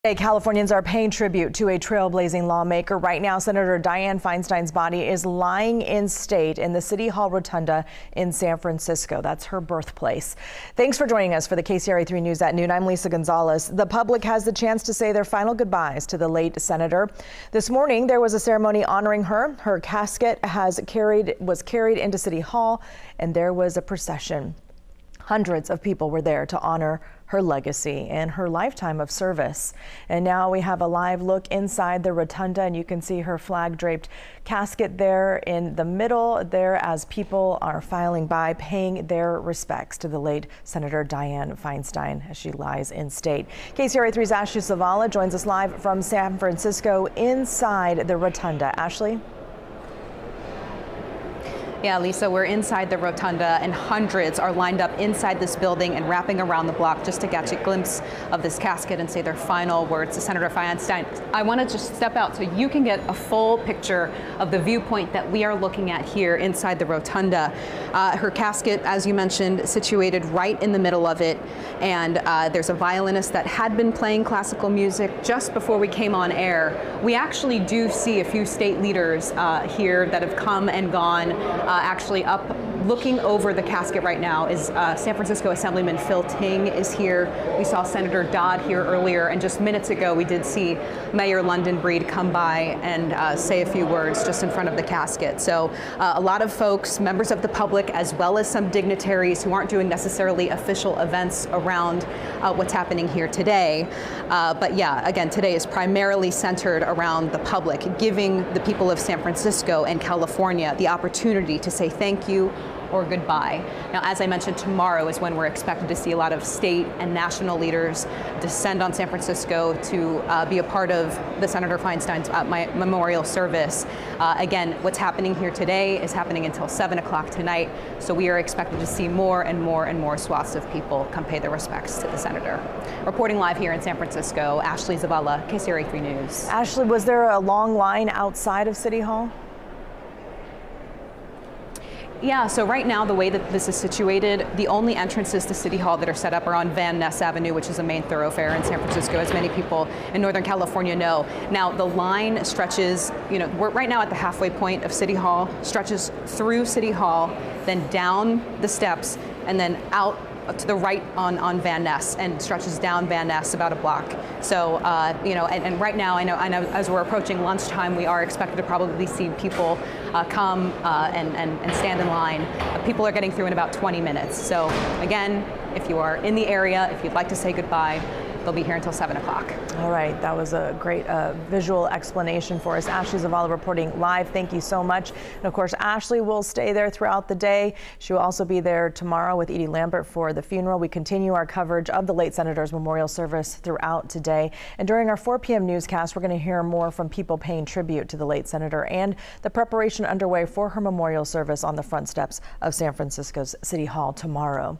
Californians are paying tribute to a trailblazing lawmaker. Right now, Senator Dianne Feinstein's body is lying in state in the City Hall Rotunda in San Francisco. That's her birthplace. Thanks for joining us for the KCRA 3 News at noon. I'm Lisa Gonzalez. The public has the chance to say their final goodbyes to the late senator. This morning, there was a ceremony honoring her. Her casket was carried into City Hall, and there was a procession. Hundreds of people were there to honor her legacy and her lifetime of service. And now we have a live look inside the rotunda, and you can see her flag draped casket there in the middle there as people are filing by, paying their respects to the late Senator Dianne Feinstein as she lies in state. KCRA 3's Ashley Zavala joins us live from San Francisco inside the rotunda. Ashley? Yeah, Lisa, we're inside the rotunda and hundreds are lined up inside this building and wrapping around the block just to catch a glimpse of this casket and say their final words to Senator Feinstein. I want to just step out so you can get a full picture of the viewpoint that we are looking at here inside the rotunda. Her casket, as you mentioned, situated right in the middle of it. And there's a violinist that had been playing classical music just before we came on air. We actually do see a few state leaders here that have come and gone. Actually up looking over the casket right now is San Francisco Assemblyman Phil Ting is here. We saw Senator Dodd here earlier, and just minutes ago we did see Mayor London Breed come by and say a few words just in front of the casket. So a lot of folks, members of the public, as well as some dignitaries who aren't doing necessarily official events around what's happening here today. But yeah, again, today is primarily centered around the public, giving the people of San Francisco and California the opportunity to say thank you or goodbye. Now, as I mentioned, tomorrow is when we're expected to see a lot of state and national leaders descend on San Francisco to be a part of the Senator Feinstein's memorial service. Again, what's happening here today is happening until 7 o'clock tonight, so we are expected to see more and more and more swaths of people come pay their respects to the senator. Reporting live here in San Francisco, Ashley Zavala, KCRA 3 News. Ashley, was there a long line outside of City Hall? Yeah, so right now the way that this is situated, the only entrances to City Hall that are set up are on Van Ness Avenue, which is a main thoroughfare in San Francisco, as many people in Northern California know. Now the line stretches, we're right now at the halfway point of City Hall, stretches through City Hall, then down the steps, and then out to the right on Van Ness, and stretches down Van Ness about a block. So, and right now, I know as we're approaching lunchtime, we are expected to probably see people come and stand in line. People are getting through in about 20 minutes. So again, if you are in the area, if you'd like to say goodbye, they'll be here until 7 o'clock. All right, that was a great visual explanation for us. Ashley Zavala reporting live. Thank you so much. And of course, Ashley will stay there throughout the day. She will also be there tomorrow with Edie Lambert for the funeral. We continue our coverage of the late senator's memorial service throughout today. And during our 4 p.m. newscast, we're going to hear more from people paying tribute to the late senator and the preparation underway for her memorial service on the front steps of San Francisco's City Hall tomorrow.